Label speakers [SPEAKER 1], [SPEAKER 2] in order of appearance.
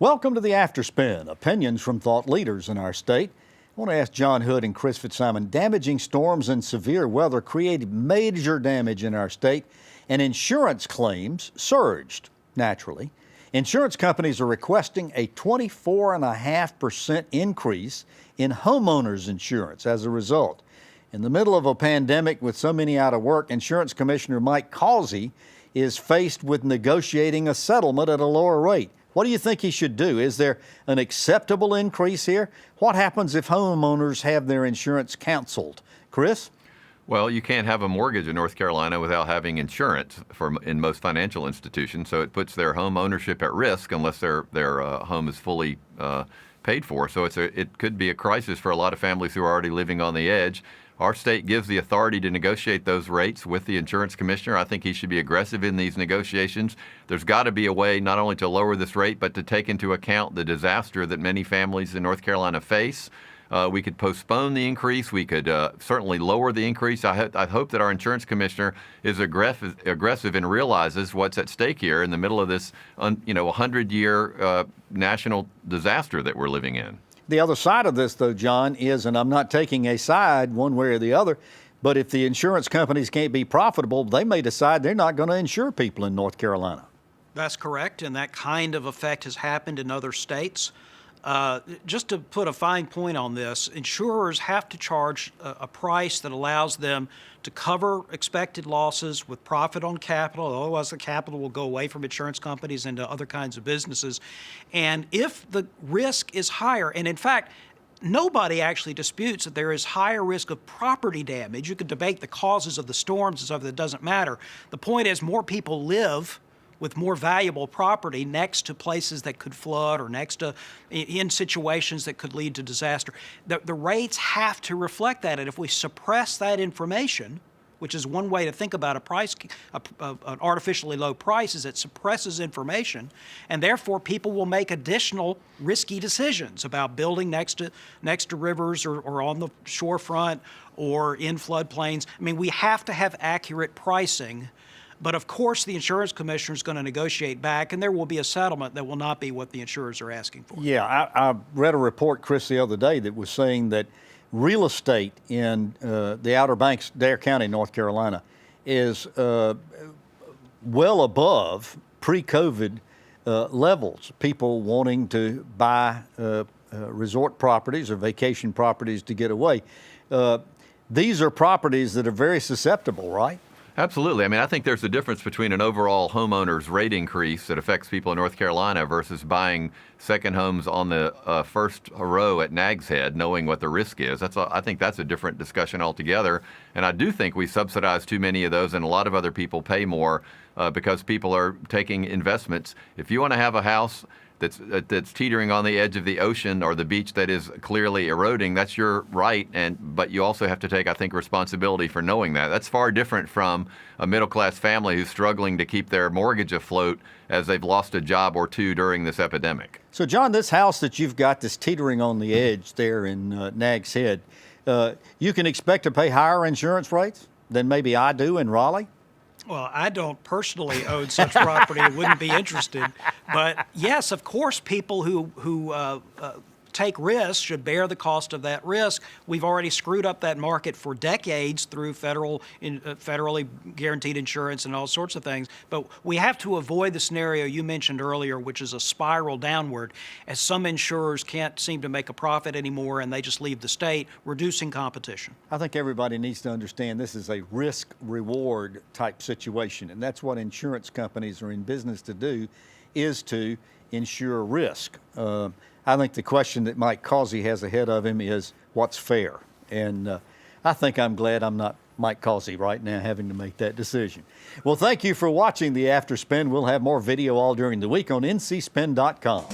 [SPEAKER 1] Welcome to the Afterspin, opinions from thought leaders in our state. I want to ask John Hood and Chris Fitzsimon, damaging storms and severe weather created major damage in our state, and insurance claims surged, naturally. Insurance companies are requesting a 24.5% increase in homeowners insurance as a result. In the middle of a pandemic with so many out of work, Insurance Commissioner Mike Causey is faced with negotiating a settlement at a lower rate. What do you think he should do? Is there an acceptable increase here? What happens if homeowners have their insurance canceled? Chris?
[SPEAKER 2] Well, you can't have a mortgage in North Carolina without having insurance in most financial institutions, so it puts their home ownership at risk unless their home is fully paid for. So it could be a crisis for a lot of families who are already living on the edge. Our state gives the authority to negotiate those rates with the insurance commissioner. I think he should be aggressive in these negotiations. There's got to be a way not only to lower this rate, but to take into account the disaster that many families in North Carolina face. We could postpone the increase. We could certainly lower the increase. I hope that our insurance commissioner is aggressive and realizes what's at stake here in the middle of this, 100-year national disaster that we're living in.
[SPEAKER 1] The other side of this, though, John, is, and I'm not taking a side one way or the other, but if the insurance companies can't be profitable, they may decide they're not going to insure people in North Carolina.
[SPEAKER 3] That's correct, and that kind of effect has happened in other states. Just to put a fine point on this, insurers have to charge a price that allows them to cover expected losses with profit on capital. Otherwise, the capital will go away from insurance companies into other kinds of businesses. And if the risk is higher, and in fact, nobody actually disputes that there is higher risk of property damage. You could debate the causes of the storms and stuff, that doesn't matter. The point is more people live with more valuable property next to places that could flood or next to in situations that could lead to disaster. The rates have to reflect that, and if we suppress that information, which is one way to think about an artificially low price, is it suppresses information, and therefore people will make additional risky decisions about building next to rivers or on the shorefront or in floodplains. I mean, we have to have accurate pricing. But of course, the insurance commissioner is going to negotiate back, and there will be a settlement that will not be what the insurers are asking for.
[SPEAKER 1] Yeah, I read a report, Chris, the other day that was saying that real estate in the Outer Banks, Dare County, North Carolina, is well above pre-COVID levels. People wanting to buy resort properties or vacation properties to get away. These are properties that are very susceptible, right?
[SPEAKER 2] Absolutely. I mean, I think there's a difference between an overall homeowner's rate increase that affects people in North Carolina versus buying second homes on the first row at Nag's Head, knowing what the risk is. I think that's a different discussion altogether. And I do think we subsidize too many of those, and a lot of other people pay more because people are taking investments. If you want to have a house that's teetering on the edge of the ocean or the beach that is clearly eroding, that's your right, but you also have to take, I think, responsibility for knowing that. That's far different from a middle-class family who's struggling to keep their mortgage afloat as they've lost a job or two during this epidemic.
[SPEAKER 1] So, John, this house that you've got that's teetering on the edge there in Nag's Head, you can expect to pay higher insurance rates than maybe I do in Raleigh?
[SPEAKER 3] Well, I don't personally own such property and wouldn't be interested. But yes, of course, people who take risks should bear the cost of that risk. We've already screwed up that market for decades through federally guaranteed insurance and all sorts of things. But we have to avoid the scenario you mentioned earlier, which is a spiral downward, as some insurers can't seem to make a profit anymore and they just leave the state, reducing competition.
[SPEAKER 1] I think everybody needs to understand this is a risk-reward type situation, and that's what insurance companies are in business to do, is to insure risk. I think the question that Mike Causey has ahead of him is what's fair. And I think I'm glad I'm not Mike Causey right now having to make that decision. Well, thank you for watching the Afterspin. We'll have more video all during the week on ncspin.com.